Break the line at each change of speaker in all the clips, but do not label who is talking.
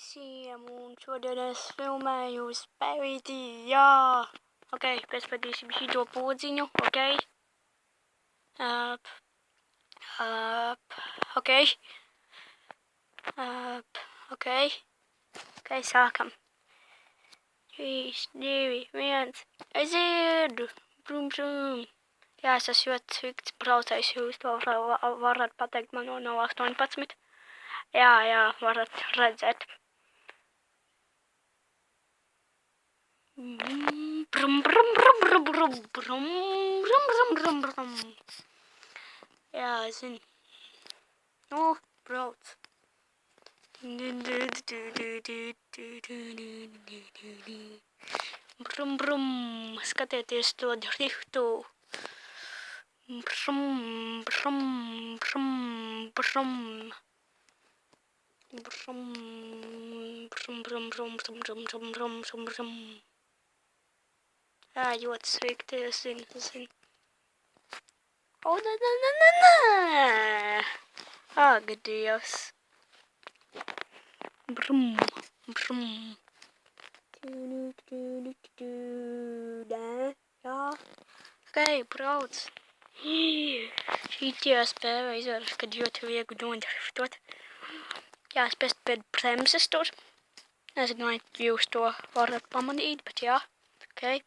visiem, un šodien es filmēju spēlīti, jā. Ok, pēcpadīsim šito podziņu, ok. Ok. Ok. Ok, sākam. 3, 2, 1. Aiziet! Brum, brum. Jā, es esmu ļoti slikts braucējs, jūs to varat pateikt man no 18. Jā, varat redzēt. Brum, brum, brum, brum, brum, brum, brum, brum, brum, brum. Jā, zinu. Nu, brauc. Brum, brum, skatieties to driftu. Brum, brum, brum, brum. Brum, brum, brum, brum, brum, brum, brum, brum, brum, brum. Jā, ļoti slikti, es zinu. O, Ak, Dievs. Brum, brum. Jā. Ok, brauc. Šitie spēlē izvērs, kad ļoti viegli nodriftot. Jā, spēst pēc bremzes tur. Nezinu, vai jūs to varat pamanīt, bet jā. Ok.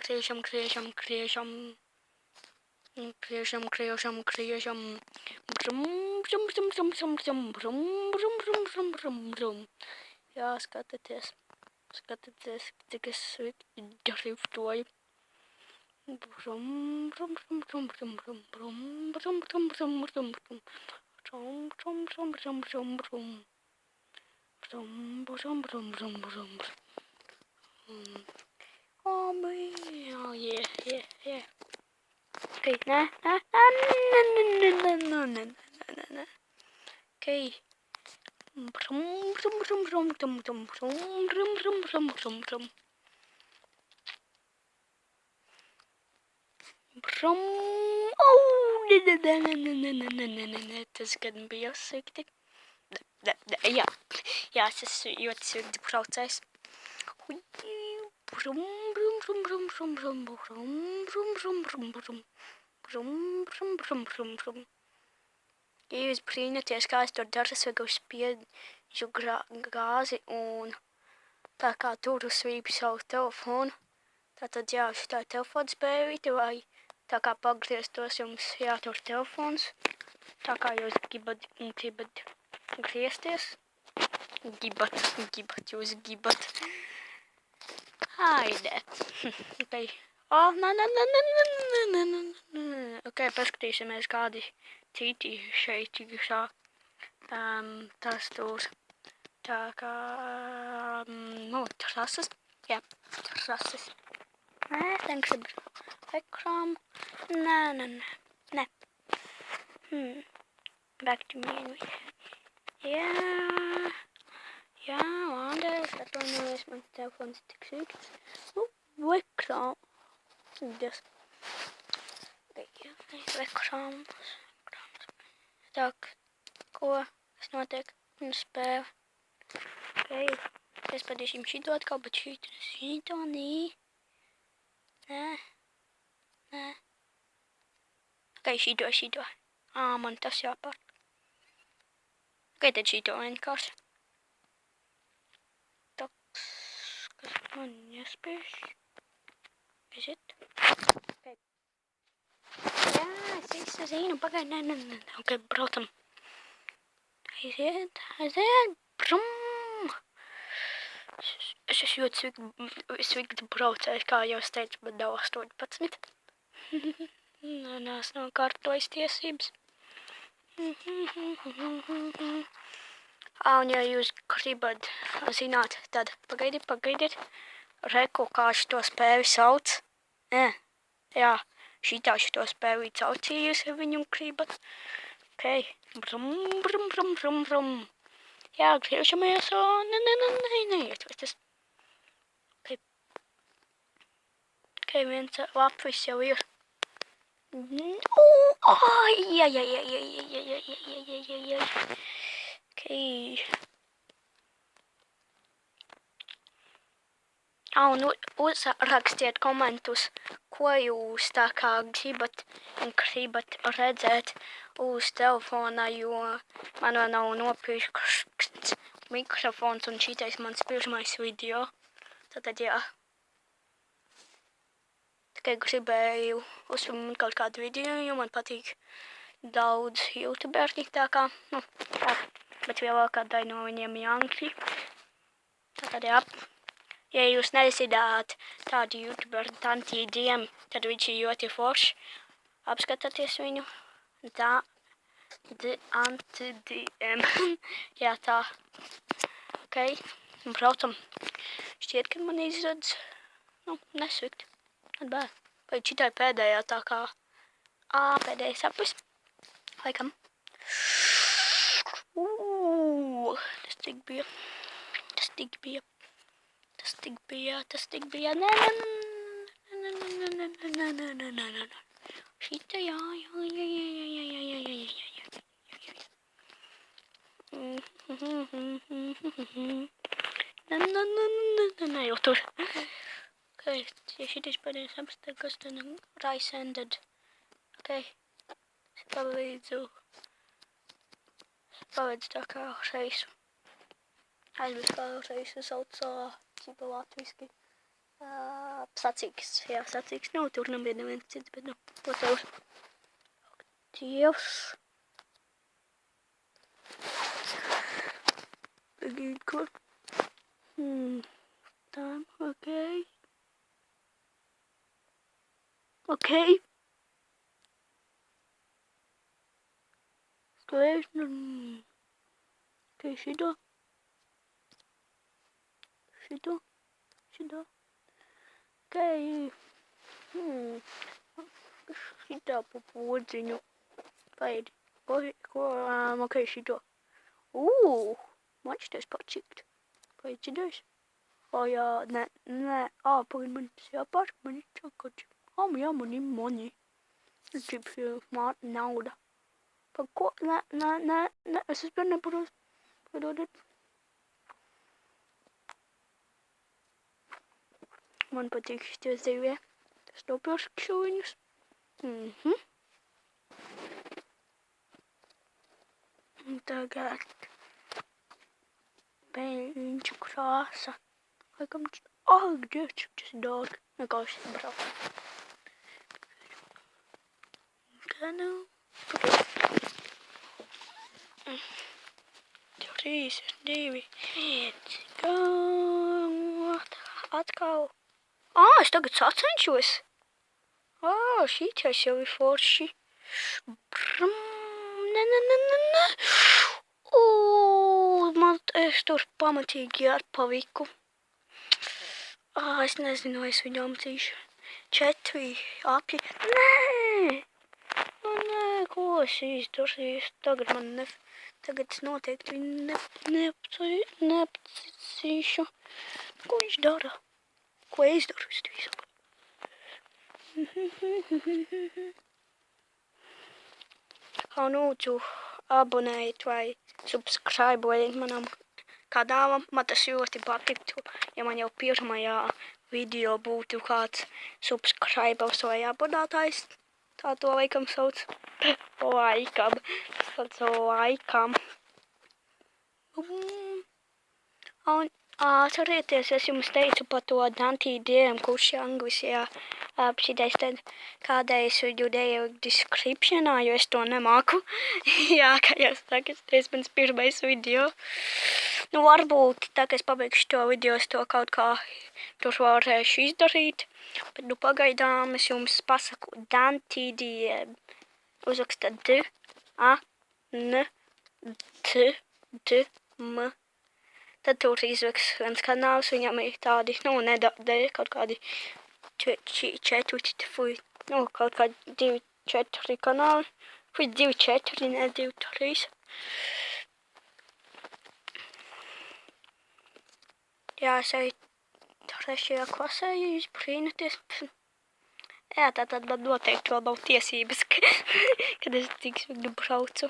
Griežam. Brum. Jā, skatieties, cik es slikti driftoju. Oh, yeah. Okay, no. Okay. Oh, tas gan bija slikti. Jā, es esmu ļoti slikti braucējs. Ja jūs brīnaties, kā es to daru, es vienkārši spiežu gāzi un tā kā turu svīpu savu telefonu. Tātad jā, šitā telefona spēlīte, vai tā kā pagrieztos jums jātur telefons. Tā kā jūs gribat griezties. Jūs gribat. Haide. Okay. Oh, Ok, paskatīsimies kādi citi šeit iekšā. Tas tur. Tā kā, trases. Jā, trases. Nē, thanks ekran. Nē. Back to me. Jā, Andrēs, atvainojies, mans telefons tik slikts. Ekran. Ekran. Tak, ko? Kas notiek? Un spēle. Ok, es padīšim šito atkal, bet šito nī. Nē. Ok, šito. Man tas jāpār. Ok, tad šito vienkārši. Toks, kas man jāspēš. Aiziet. Ok. Jā, es visu zinu, pagaid, nē. Ok, braucam. Aiziet. Brum. Es esmu ļoti slikti braucējs, kā jau es teicu, bet nav 18. Nās nav kārtojas tiesības. Un ja jūs gribat zināt, tad pagaidiet. Reku, kā šito spēli sauc. Jā, šito spēli sauc, ja jūs viņu gribat. Ok, brum. Jā, griežamies, neietvestas. Ok, viens lapvis jau ir. Ai, ai, ai, ai, ai, ai, ai, ai, ai, ai, ai. Okay. Un uzrakstiet komentus, ko jūs tā kā gribat redzēt uz telefona, jo man vēl nav nopirkts mikrofons un šitais mans pirmais video. Tātad jā. Tikai gribēju uzfilmēt kaut kādu video, jo man patīk daudz youtuberki tā kā, tā, bet vēl kādai no viņiem jankļi. Tātad jā. Ja jūs nezināt tādu youtuberu Dantī-DM, tad viņš ir ļoti foršs. Apskatieties viņu. Dantī-DM. Jā, tā. Ok. Un braucam. Šķiet, ka man izredz. Nesvikt. Not bad. Vai šitai pēdējā tā kā. Pēdējais apvis. Laikam. Tas tik bija. Nē. Šita, jā. Nē, jau tur. Ok, ja šitais pēdējais apstāt, kas tad rice ended. Ok, es palīdzu tā kā reisu. Aizmirst kā reisu sauc cipa latviski. Sacīgs, jā, sacīgs. Nav tur nebija neviens cits, bet ko tev? Dievs. Pagīd, kur? Tā, ok. Ok. Sklēš, ok, šito. Ok. Šitā pa podziņu. Paēdi. Ok, šito. Man šitais pačikt. Paēdi šitais. Jā, nē. Pagaid, man tas jāpārk, man ir čakači. Jā, man ir money. Es gribu nauda. Pa ko? Nē, es vispār neparos. Padodat. Man patīk šitie zivie. Es nopirkšu viņus. Tagad beļņu krāsa. Laikam, Dievs, cik tas ir dārgi. Nekā šis brauc. Kā nu? Okay. 3, 2, 1, go. Atkal. Es tagad sacenšos. Šitais jau ir forši. Nē. Es tur pamatīgi atpaviku. Es nezinu, es viņu amcīšu. 4 apļi. Nē, ko es izdarīju? Tagad es noteikti viņu neapcīšu. Ko viņš dara? Ko es daru? Es tev saku. Lūdzu, abonējiet vai subscribeojiet manam kanālam. Man tas ļoti patiktu, ja man jau pirmajā video būtu kāds subscribers vai abonētājs. Tā to laikam sauc. Laikam. Atcerieties, es jums teicu par to Dantī-DM, kurš Anglijā šitais tad kādreiz viņu deju descriptionā, jo es to nemāku. Jā, kā jau saku, tas mans pirmais video. Varbūt, tā kā es pabeigšu to video, es to kaut kā tur varēšu izdarīt. Bet, pagaidām es jums pasaku Dantī-DM. Uzraksta D-A-N-T-D-M. Tad tur izveiks viens kanāls, viņam ir tādi, kaut kādi 4, kaut kādi 2, 4 kanāli. 2, 4, ne 2, 3. Jā, es eju 3. klasē, ja jūs brīnaties. Jā, tātad man noteikti vēl nav tiesības, kad es tik smagi braucu.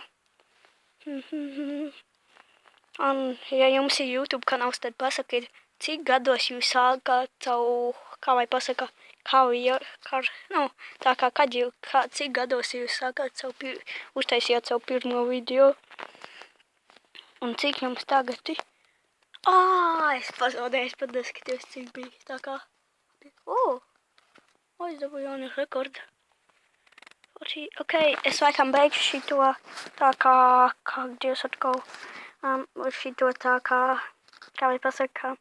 Un, ja jums ir YouTube kanāls, tad pasakiet, cik gados jūs sākāt savu, kā lai pasaka, cik gados jūs sākāt uztaisījāt savu pirmo video. Un cik jums tagad ir? Es pazaudēju, pat neskatījos, cik bija. Tā kā, es dabūju jaunu rekordu. Ok, es laikam beigšu šito tā kā Dievs atkal, šito tā kā lai pasaka,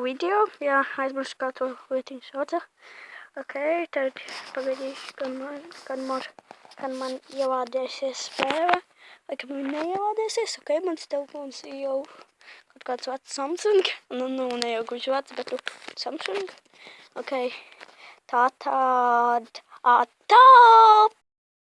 video, jā, aizmirsu, kā to lietiņu sauca. Ok, tad pagaidīšu, kad man ielādēsies spēle, vai kad man neielādēsies, ok, mans telefons ir jau kaut kāds vecs Samsung, ne jau gluži vecs, bet Samsung, ok, tātad, atā!